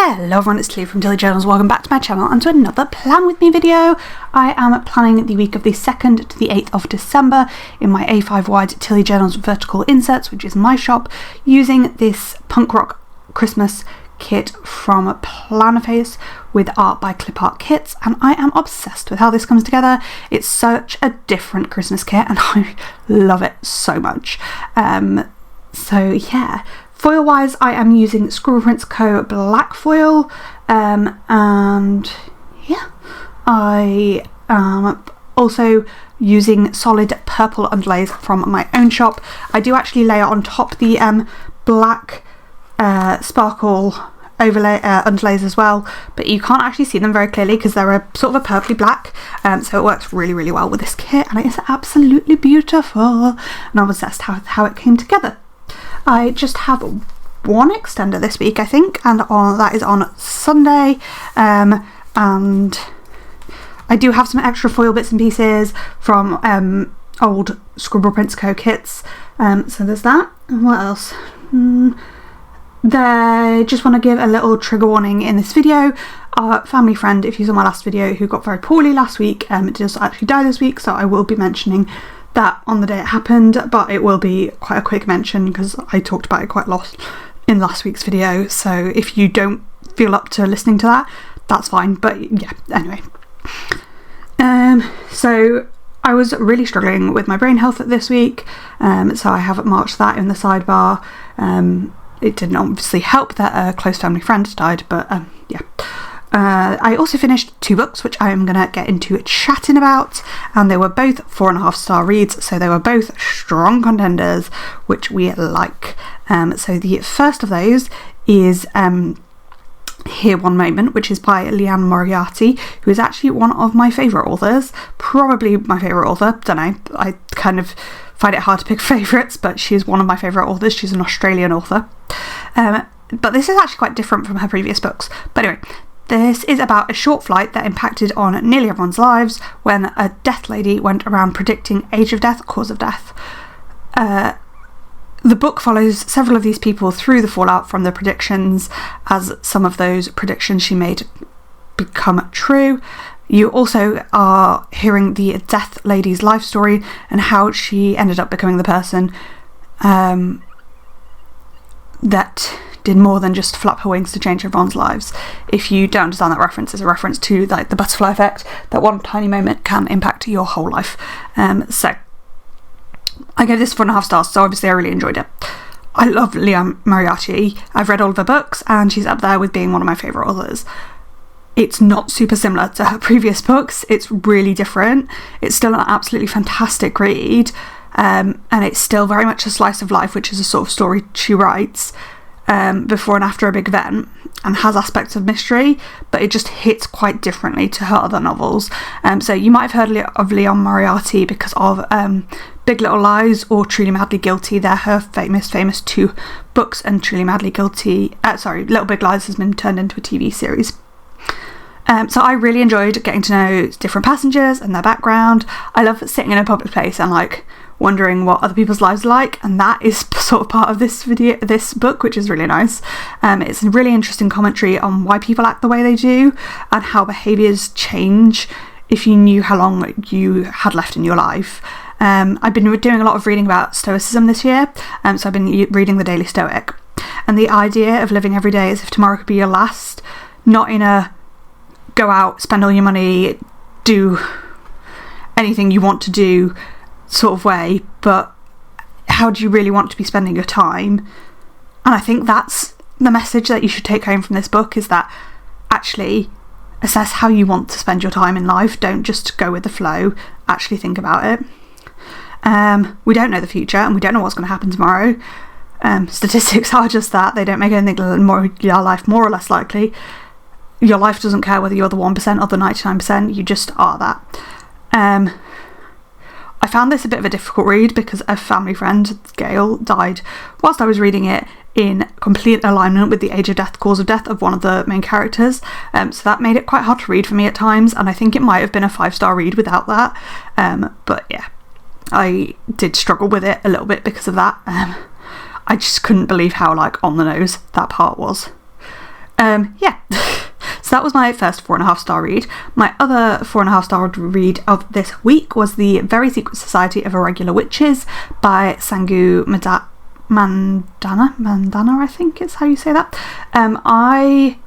Hello everyone, it's Tilly from Tilly Journals. Welcome back to my channel and to another Plan With Me video. I am planning the week of the 2nd to the 8th of December in my A5 wide Tilly Journals vertical inserts, which is my shop, using this punk rock Christmas kit from Plannerface with art by Clip Art Kits, and I am obsessed with how this comes together. It's such a different Christmas kit and I love it so much. So yeah. Foil wise, I am using Scribble Prints Co. black foil, and yeah, I am also using solid purple underlays from my own shop. I do actually layer on top the black sparkle overlay underlays as well, but you can't actually see them very clearly because they're a sort of a purpley black, so it works really well with this kit and it is absolutely beautiful, and I'm obsessed how it came together. I just have one extender this week, I think, and that is on Sunday, and I do have some extra foil bits and pieces from old Scribble Prints Co. kits, so there's that. And what else? They just want to give a little trigger warning in this video. Our family friend, if you saw my last video, who got very poorly last week, does actually die this week, so I will be mentioning that on the day it happened, but it will be quite a quick mention because I talked about it quite a lot in last week's video, so if you don't feel up to listening to that, that's fine, but yeah, anyway. So I was really struggling with my brain health this week, so I have marked that in the sidebar. It didn't obviously help that a close family friend died, but yeah. I also finished 2 books which I am going to get into chatting about, and they were both 4.5-star reads, so they were both strong contenders, which we like. So the first of those is Here One Moment, which is by Leanne Moriarty, who is actually one of my favourite authors, probably my favourite author, don't know, I kind of find it hard to pick favourites, but she is one of my favourite authors. She's an Australian author, but this is actually quite different from her previous books. But anyway, this is about a short flight that impacted on nearly everyone's lives when a death lady went around predicting age of death, cause of death. The book follows several of these people through the fallout from the predictions, as some of those predictions she made become true. You also are hearing the death lady's life story and how she ended up becoming the person that did more than just flap her wings to change everyone's lives. If you don't understand that reference, it's a reference to like the butterfly effect, that one tiny moment can impact your whole life. So I gave this 4.5 stars, so obviously I really enjoyed it. I love Leanne Moriarty. I've read all of her books and she's up there with being one of my favourite authors. It's not super similar to her previous books, it's really different. It's still an absolutely fantastic read, and it's still very much a slice of life, which is a sort of story she writes before and after a big event, and has aspects of mystery, but it just hits quite differently to her other novels. So you might have heard of Leanne Moriarty because of Big Little Lies or Truly Madly Guilty. They're her famous 2 books, and Truly Madly Guilty, Little Big Lies has been turned into a TV series. So I really enjoyed getting to know different passengers and their background. I love sitting in a public place and like wondering what other people's lives are like, and that is sort of part of this book, which is really nice. It's a really interesting commentary on why people act the way they do and how behaviours change if you knew how long you had left in your life. I've been doing a lot of reading about Stoicism this year, so I've been reading The Daily Stoic, and the idea of living every day as if tomorrow could be your last, not in a go out, spend all your money, do anything you want to do sort of way, but how do you really want to be spending your time? And I think that's the message that you should take home from this book, is that actually assess how you want to spend your time in life. Don't just go with the flow, actually think about it. We don't know the future and we don't know what's going to happen tomorrow. Statistics are just that, they don't make anything more your life more or less likely. Your life doesn't care whether you're the 1% or the 99%, you just are that. I found this a bit of a difficult read because a family friend, Gail, died whilst I was reading it in complete alignment with the age of death, cause of death of one of the main characters. So that made it quite hard to read for me at times, and I think it might have been a 5-star read without that. But yeah, I did struggle with it a little bit because of that. I just couldn't believe how like on the nose that part was. Yeah. So that was my first 4.5-star read. My other 4.5-star read of this week was The Very Secret Society of Irregular Witches by Sangu Mandana, I think is how you say that. I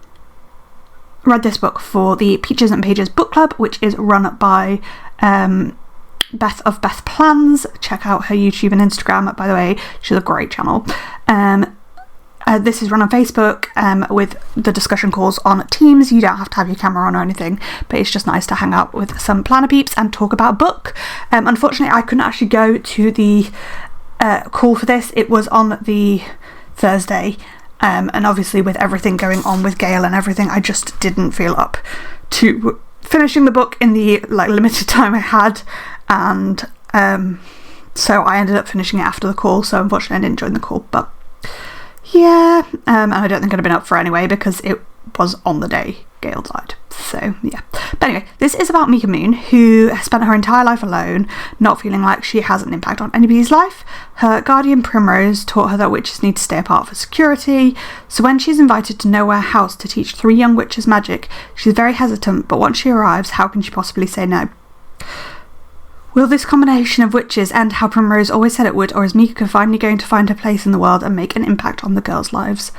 read this book for the Peaches and Pages book club, which is run by Beth of Beth Plans. Check out her YouTube and Instagram, by the way. She's a great channel. This is run on Facebook with the discussion calls on Teams. You don't have to have your camera on or anything, but it's just nice to hang out with some planner peeps and talk about a book. Unfortunately, I couldn't actually go to the call for this. It was on the Thursday, and obviously with everything going on with Gale and everything, I just didn't feel up to finishing the book in the limited time I had, and so I ended up finishing it after the call. So unfortunately I didn't join the call, but yeah, and I don't think I'd have been up for it anyway because it was on the day Gale died. So yeah, but anyway, this is about Mika Moon, who has spent her entire life alone, not feeling like she has an impact on anybody's life. Her guardian Primrose taught her that witches need to stay apart for security, so when she's invited to Nowhere House to teach 3 young witches magic, she's very hesitant, but once she arrives, how can she possibly say no? Will this combination of witches end how Primrose always said it would, or is Mika finally going to find her place in the world and make an impact on the girls' lives?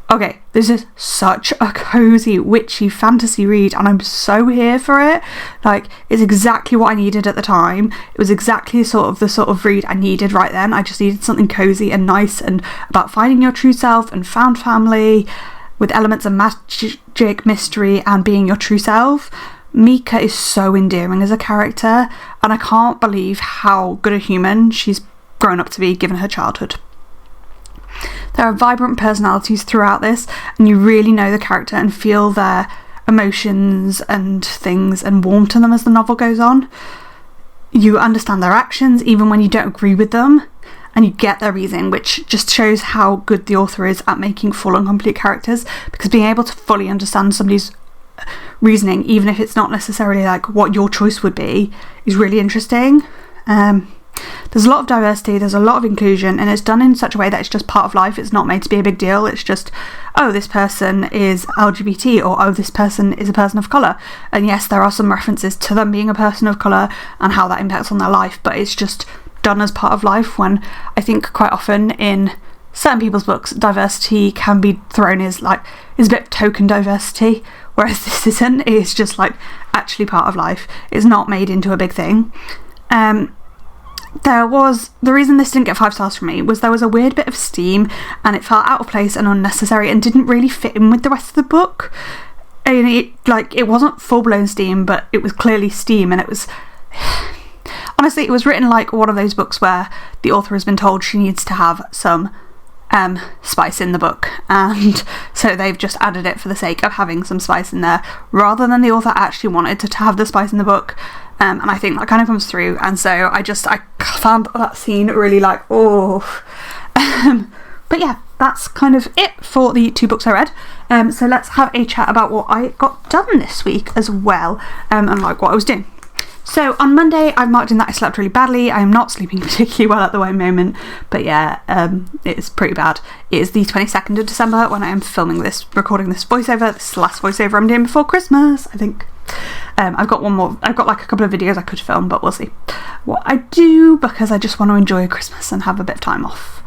Okay, this is such a cozy, witchy fantasy read, and I'm so here for it. It's exactly what I needed at the time. It was exactly the sort of read I needed right then. I just needed something cozy and nice and about finding your true self and found family with elements of magic, mystery, and being your true self. Mika is so endearing as a character, and I can't believe how good a human she's grown up to be given her childhood. There are vibrant personalities throughout this, and you really know the character and feel their emotions and things and warm to them as the novel goes on. You understand their actions even when you don't agree with them, and you get their reason, which just shows how good the author is at making full and complete characters, because being able to fully understand somebody's reasoning, even if it's not necessarily what your choice would be, is really interesting. There's a lot of diversity, there's a lot of inclusion, and it's done in such a way that it's just part of life. It's not made to be a big deal. It's just, oh, this person is LGBT, or oh, this person is a person of colour. And yes, there are some references to them being a person of colour and how that impacts on their life, but it's just done as part of life, when I think quite often in certain people's books, diversity can be thrown as is a bit of token diversity, whereas this isn't. It's just actually part of life. It's not made into a big thing. The reason this didn't get 5 stars from me was there was a weird bit of steam, and it felt out of place and unnecessary and didn't really fit in with the rest of the book. And it wasn't full-blown steam, but it was clearly steam, and it was honestly, it was written like one of those books where the author has been told she needs to have some spice in the book, and so they've just added it for the sake of having some spice in there, rather than the author actually wanted to have the spice in the book. And I think that kind of comes through, and so I found that scene really oh. But yeah, that's kind of it for the 2 books I read. So let's have a chat about what I got done this week as well, and what I was doing. So on Monday, I've marked in that I slept really badly. I am not sleeping particularly well at the moment, but yeah, it's pretty bad. It is the 22nd of December when I am recording this voiceover. This is the last voiceover I'm doing before Christmas, I think. I've got one more. I've got a couple of videos I could film, but we'll see what I do, because I just want to enjoy Christmas and have a bit of time off,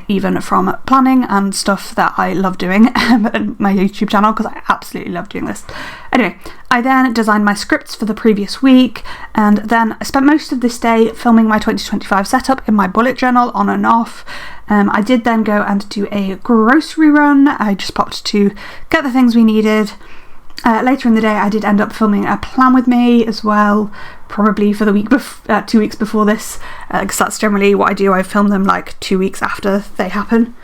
even from planning and stuff that I love doing on my YouTube channel, because I absolutely love doing this. Anyway, I then designed my scripts for the previous week, and then I spent most of this day filming my 2025 setup in my bullet journal on and off. I did then go and do a grocery run. I just popped to get the things we needed. Later in the day, I did end up filming a plan with me as well, probably for the week 2 weeks before this, because that's generally what I do. I film them 2 weeks after they happen.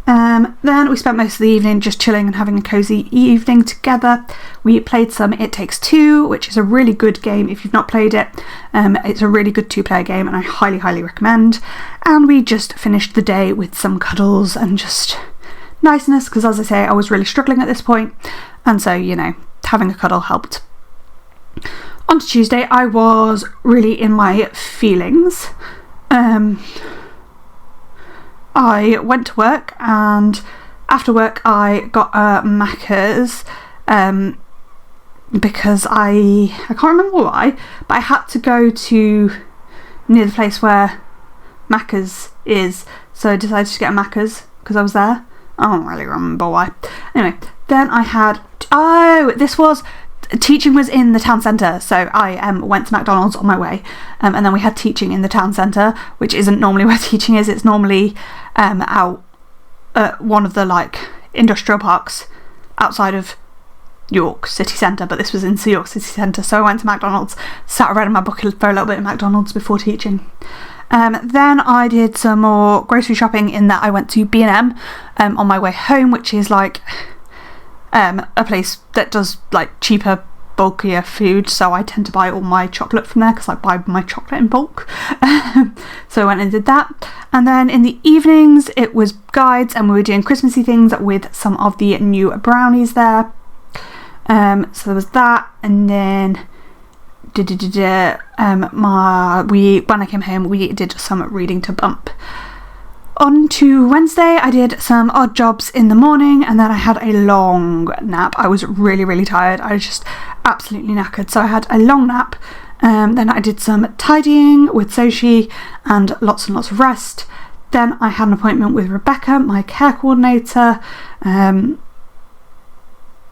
Then we spent most of the evening just chilling and having a cozy evening together. We played some It Takes Two, which is a really good game if you've not played it. It's a really good 2-player game, and I highly, highly recommend. And we just finished the day with some cuddles and just niceness, because as I say, I was really struggling at this point, and so, having a cuddle helped. On Tuesday, I was really in my feelings. I went to work and after work I got a Macca's because I can't remember why, but I had to go to near the place where Macca's is, so I decided to get a Macca's because I was there. I don't really remember why. Anyway, then I had, teaching was in the town centre, so I went to McDonald's on my way, and then we had teaching in the town centre, which isn't normally where teaching is. It's normally out at one of the like industrial parks outside of York City Centre, but this was in York City Centre, so I went to McDonald's, sat around in my book for a little bit at McDonald's before teaching. Then I did some more grocery shopping in that I went to B&M on my way home, which is like a place that does like cheaper, bulkier food, so I tend to buy all my chocolate from there because I buy my chocolate in bulk. So I went and did that, and then in the evenings it was guides and we were doing Christmassy things with some of the new brownies there. So there was that, and then when I came home we did some reading to bump. On to Wednesday, I did some odd jobs in the morning, and then I had a long nap. I was really, really tired. I was just absolutely knackered, so I had a long nap. Then I did some tidying with Soshi and lots of rest. Then I had an appointment with Rebecca, my care coordinator.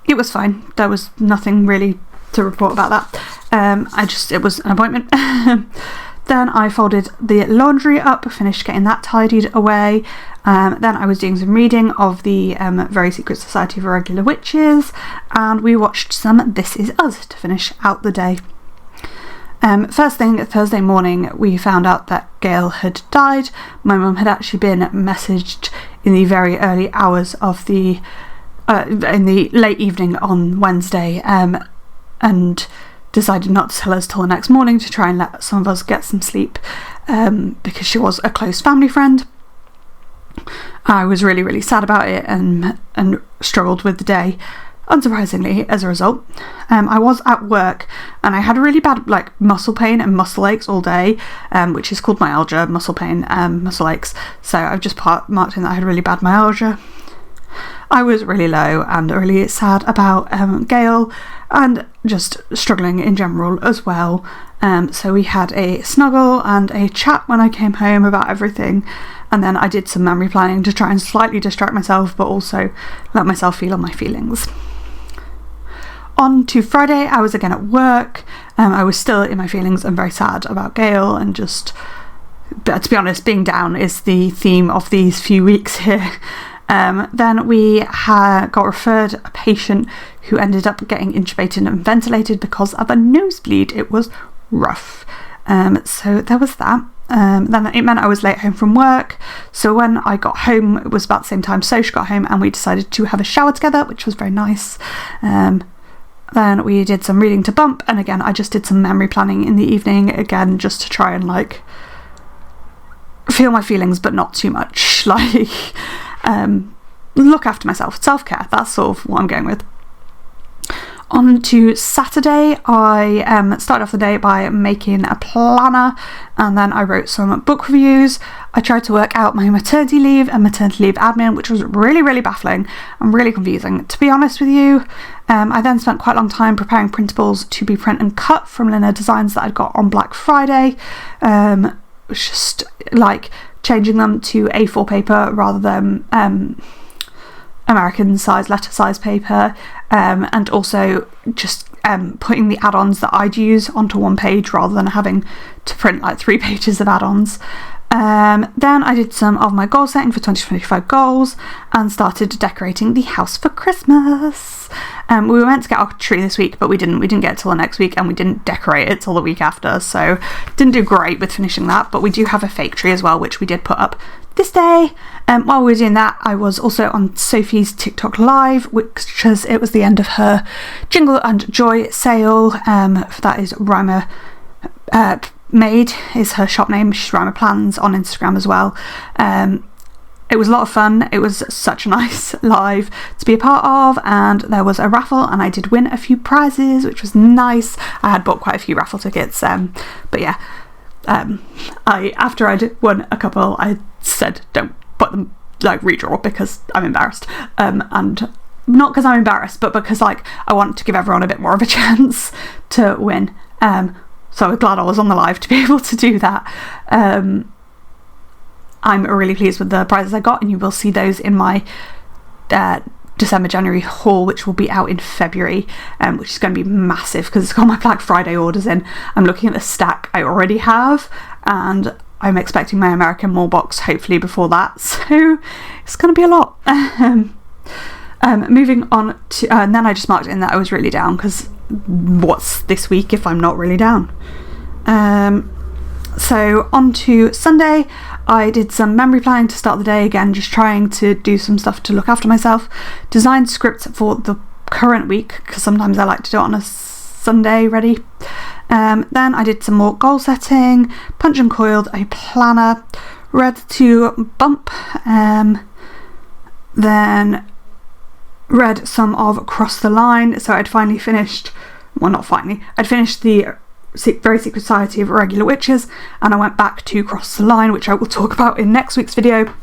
It was fine. There was nothing really to report about that. It was an appointment. Then I folded the laundry up, finished getting that tidied away. Then I was doing some reading of the Very Secret Society of Irregular Witches, and we watched some This Is Us to finish out the day. First thing, Thursday morning, we found out that Gail had died. My mum had actually been messaged in the very early hours of in the late evening on Wednesday, and decided not to tell us till the next morning to try and let some of us get some sleep, because she was a close family friend. I was really, really sad about it and struggled with the day, unsurprisingly, as a result. I was at work and I had really bad muscle pain and muscle aches all day, which is called myalgia, muscle pain and muscle aches, so I've just marked in that I had really bad myalgia. I was really low and really sad about Gail and just struggling in general as well. So we had a snuggle and a chat when I came home about everything, and then I did some memory planning to try and slightly distract myself but also let myself feel on my feelings. On to Friday, I was again at work. I was still in my feelings and very sad about Gail, and just, to be honest, being down is the theme of these few weeks here. Then we got referred a patient who ended up getting intubated and ventilated because of a nosebleed. It was rough. So there was that. Then it meant I was late home from work, so when I got home it was about the same time Soch got home, and we decided to have a shower together, which was very nice. Then we did some reading to bump, and again I just did some memory planning in the evening, again just to try and feel my feelings but not too much, look after myself, self-care, that's sort of what I'm going with. On to Saturday, I started off the day by making a planner, and then I wrote some book reviews. I tried to work out my maternity leave and maternity leave admin, which was really, really baffling and really confusing, to be honest with you. I then spent quite a long time preparing printables to be print and cut from Lina Designs that I'd got on Black Friday. Just changing them to A4 paper rather than American size letter size paper, and also just putting the add-ons that I'd use onto one page rather than having to print 3 pages of add-ons. Then I did some of my goal setting for 2025 goals and started decorating the house for Christmas. We were meant to get our tree this week, but we didn't get it till the next week, and we didn't decorate it till the week after, so didn't do great with finishing that. But we do have a fake tree as well, which we did put up this day. While we were doing that, I was also on Sophie's TikTok live, which it was the end of her Jingle and Joy sale. That is Rhymer Made is her shop name. She's Rhymer Plans on Instagram as well. It was a lot of fun. It was such a nice live to be a part of, and there was a raffle and I did win a few prizes, which was nice. I had bought quite a few raffle tickets, but yeah, after I'd won a couple, I said don't put them like redraw because I'm embarrassed, and not because I'm embarrassed, but because like I want to give everyone a bit more of a chance to win. So I was glad I was on the live to be able to do that. I'm really pleased with the prizes I got, and you will see those in my December January haul, which will be out in February, which is going to be massive because it's got my Black Friday orders in. I'm looking at the stack I already have, and I'm expecting my American Mall box hopefully before that, so it's going to be a lot. Moving on to, and then I just marked in that I was really down, because what's this week if I'm not really down? So on to Sunday, I did some memory planning to start the day, again just trying to do some stuff to look after myself, designed scripts for the current week because sometimes I like to do it on a Sunday ready. Then I did some more goal setting, punch and coiled a planner, read to bump, then read some of Across the Line. So I'd finally finished, well not finally, I'd finished the Very Secret Society of Irregular Witches, and I went back to Cross the Line, which I will talk about in next week's video.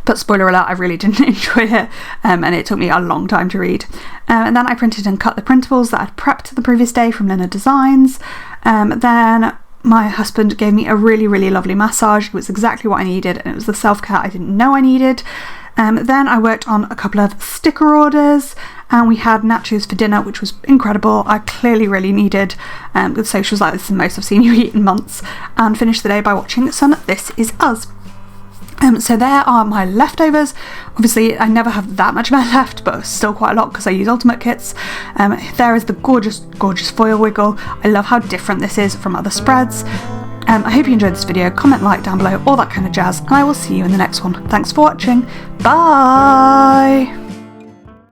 But spoiler alert, I really didn't enjoy it, and it took me a long time to read. And then I printed and cut the printables that I'd prepped the previous day from Lina Designs. Then my husband gave me a really, really lovely massage. It was exactly what I needed, and it was the self-care I didn't know I needed. Then I worked on a couple of sticker orders, and we had nachos for dinner, which was incredible. I clearly really needed with socials like this, is the most I've seen you eat in months, and finished the day by watching some This Is Us. So there are my leftovers. Obviously I never have that much left, but still quite a lot because I use ultimate kits. There is the gorgeous, gorgeous foil wiggle. I love how different this is from other spreads. I hope you enjoyed this video. Comment, like down below, all that kind of jazz, and I will see you in the next one. Thanks for watching. Bye!